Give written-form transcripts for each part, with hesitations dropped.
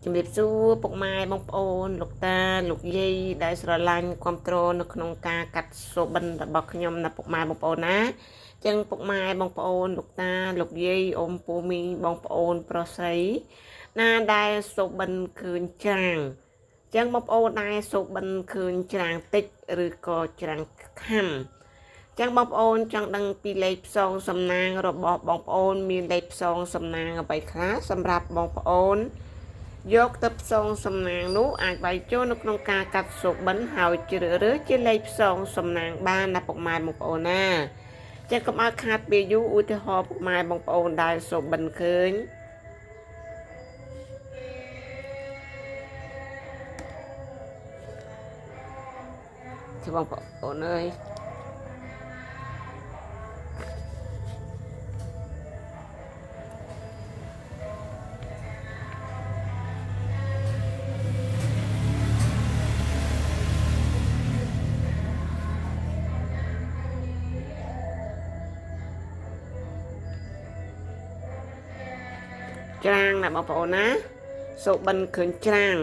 ជំរាបសួរពុកម៉ែបងប្អូនលោកតាលោកយាយដែលស្រឡាញ់គ្រប់គ្រងនៅក្នុងការកាត់សូបិនរបស់ខ្ញុំណាពុកម៉ែបងប្អូនណាចឹងពុកម៉ែបងប្អូនលោកតាលោកយាយអ៊ំពូមីងបងប្អូនប្រុសស្រីណាដែលសូបិនឃើញច្រាងចឹងបងប្អូនដែលសូបិនឃើញច្រាងតិចឬក៏ច្រាងខំចឹងបងប្អូនចង់ដឹងពីលេខផ្សងសំណាងរបស់បងប្អូនមានលេខផ្សងសំណាងអ្វីខ្លះសម្រាប់បងប្អូនយកទៅផ្សងសំណាងនោះអាចវាយចូលនៅក្នុងការកាត់សូបិនហើយជ្រើសរើសជាលេខផ្សងសំណាងបានណាពុកម៉ែបងប្អូនណាចឹងកុំឲ្យខាតពេលយូរឧទាហរណ៍ពុកម៉ែបងប្អូនដែលសូបិនឃើញchứបងប្អូនអើយច្រាងណាបងប្អូនណាសូបិនឃើញច្រាង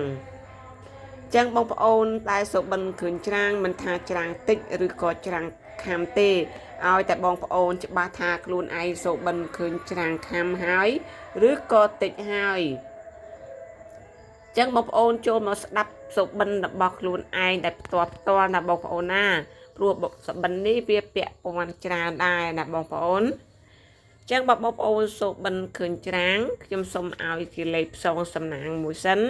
ចឹងបងប្អូនដែលសូបិនឃើញច្រាងមិនថាច្រាងតិចឬក៏ច្រាងខាំទេឲ្យតែបងប្អូនច្បាស់ថាខ្លួនឯងសូបិនឃើញច្រាងខាំហើយឬក៏តិចហើយចឹងបងប្អូនចូលមកស្ដាប់សូបិនរបស់ខ្លួនឯងដែលផ្ទាល់ណាបងប្អូនណាព្រោះសូបិននេះវាពាក់ព័ន្ធច្រើនដែរណាបងប្អូនចឹងបងប្អូនសូបិនឃើញច្រាងខ្ញុំសូមឲ្យជាលេខផ្សងសំណាងមួយសិន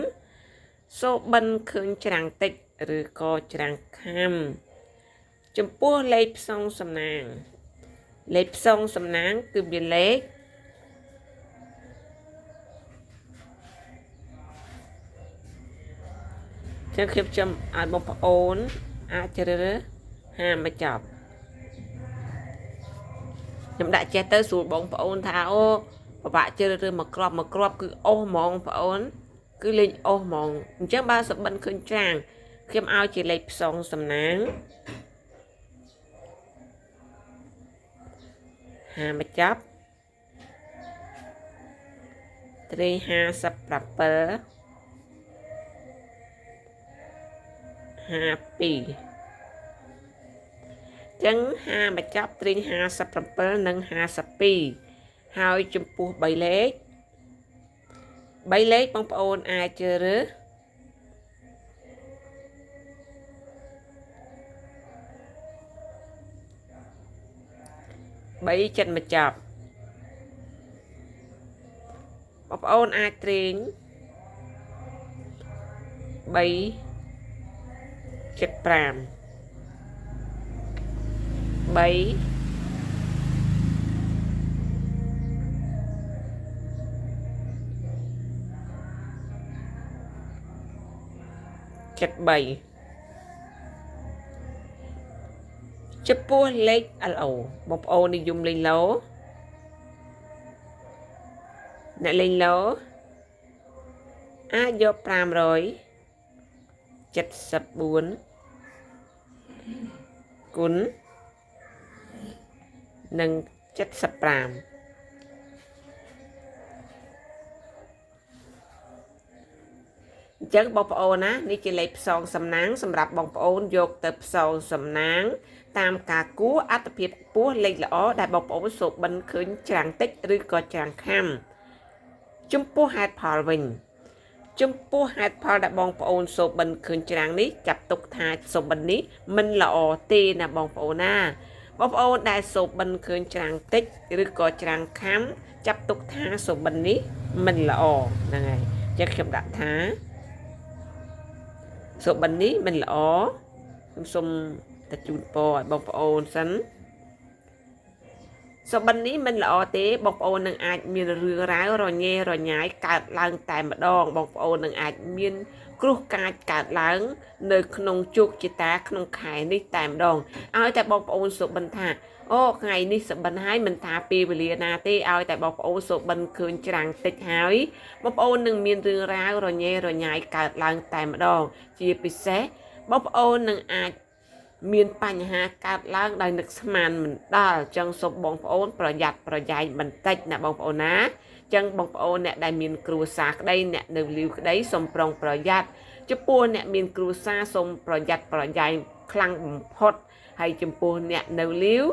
សូបិនឃើញច្រាំងតិចឬក៏ច្រាំងខាំចំពោះលេខផ្សងសំណាងលេខផ្សងសំណាងគឺមានលេខចឹងខ្ញុំចាំឲ្យបងប្អូនអាចជ្រើសរើសហាមបញ្ចប់ខ្ញុំដាក់ចេះទៅស្រួលបងប្អូនថាអូពិបាកជ្រើសរើសមកគ្រាប់គឺអស់ហ្មងបងប្អូនគឺលេខអស់ហ្មងអញ្ចឹងបើសបិនឃើញច្រាងខ្ញុំឲ្យជាលេខផ្សងសំណាងហាមកចាប់ត្រី57 52ចឹងហាមកចាប់ត្រី57និង52ហើយចំពោះ3លេខបងប្អូនអាចជ្រើសរើស3ចិត្តមកចាប់បងប្អូនអាចត្រេង3ចិត្ត5 3 ចំពោះលេខ LO បងប្អូននិយមលេងឡូអ្នកលេងឡូអាចយក574គុណនិង75អញ្ចឹងបងប្អូនណានេះជាលេខផ្សងសំណាងសម្រាប់បងប្អូនយកទៅផ្សងសំណាងតាមការគួរអត្ថភាពខ្ពស់លេខល្អដែលបងប្អូនសូបិនឃើញច្រាំងតិចឬក៏ច្រាំងខាំចំពោះហេតុផលវិញចំពោះហេតុផលដែលបងប្អូនសូបិនឃើញច្រាំងនេះចាប់ទុកថាសូបិននេះមិនល្អទេណាបងប្អូនណាបងប្អូនដែលសូបិនឃើញច្រាំងតិចឬក៏ច្រាំងខាំចាប់ទុកថាសូបិននេះមិនល្អហ្នឹងហើយចឹងខ្ញុំដាក់ថាសូបិននេះមិនល្អខ្ញុំសូមតែជូនពរឲ្យបងប្អូនសិនសូបិននេះមិនល្អទេបងប្អូននឹងអាចមានរឿងរ៉ាវរញ៉េរញ៉ាយកើតឡើងតែម្ដងបងប្អូននឹងអាចមានគ្រោះកាចកើតឡើងនៅក្នុងជោគជតាក្នុងខែនេះតែម្ដងឲ្យតែបងប្អូនសូបិនថាអូថ្ងៃនេះសបិនហើយមិនថាពេលវេលាណាទេឲ្យតែបងប្អូនសូបិនឃើញច្រាំងតិចហើយបងប្អូននឹងមានរឿងរ៉ាវរញ៉េរញ៉ាយកើតឡើងតែម្ដងជាពិសេសបងប្អូននឹងអាច មានបញ្ហាកើតឡើងដោយនឹកស្មានមិនដល់ចឹងសូមបងប្អូនប្រយ័ត្នប្រយែងបន្តិចណាបងប្អូនណាចឹងបងប្អូនអ្នកដែលមានគ្រួសារក្តីអ្នកនៅលីវក្តីសូមប្រុងប្រយ័ត្នចំពោះអ្នកមានគ្រួសារសូមប្រយ័ត្នប្រយែងខ្លាំងបំផុតហើយចំពោះអ្នកនៅលីវ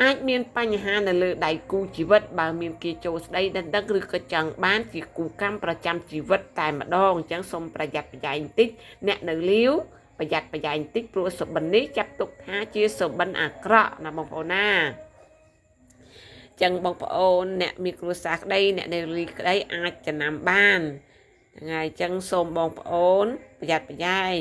អាចមានបញ្ហានៅលើដៃគូជីវិតបើមានគេចូលស្ដីដណ្ដឹងឬក៏ចង់បានជាគូកម្មប្រចាំជីវិតតែម្ដងអញ្ចឹងសូមប្រយ័ត្នប្រយែងបន្តិចអ្នកនៅលាវប្រយ័ត្នប្រយែងបន្តិចព្រោះសុបិននេះចាត់ទុកថាជាសុបិនអាក្រក់ណាបងប្អូនណាចឹងបងប្អូនអ្នកមានគ្រួសារក្តីអ្នកនៅលាវក្តីអាចចំណាំបានហ្នឹងហើយចឹងសូមបងប្អូនប្រយ័ត្នប្រយែង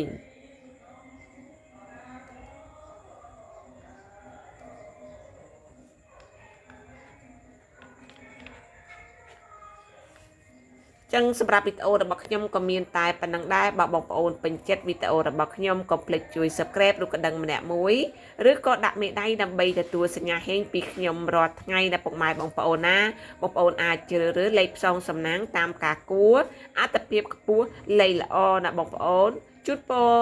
ចឹងសម្រាប់វីដេអូរបស់ខ្ញុំក៏មានតែប៉ុណ្្នឹងដែរបើបងប្អូនពេញចិត្តវីដេអូរបស់ខ្ញុំកុំភ្លេចជួយ Subscribe ឬក៏ដឹងម្នាក់មួយឬក៏ដាក់មេដៃដើម្បីទទួលសញ្ញាហេងពីខ្ញុំរាល់ថ្ងៃដែលពុកម៉ែបងប្អូនណាបងប្អូនអាចជ្រើសរើសលេខផ្សងសំណាងតាមការគួរអត្តភាពខ្ពស់លេខល្អណាបងប្អូនជូនពរ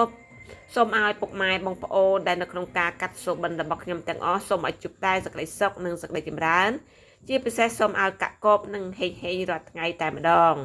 សូមឲ្យពុកម៉ែបងប្អូនដែលនៅក្នុងការកាត់សូបិនរបស់ខ្ញុំទាំងអស់សូមឲ្យជួបតែសេចក្តីសុខនិងសេចក្តីចម្រើនជាពិសេសសូមឲ្យកកបនិងហេងរាល់ថ្ងៃតែម្ដង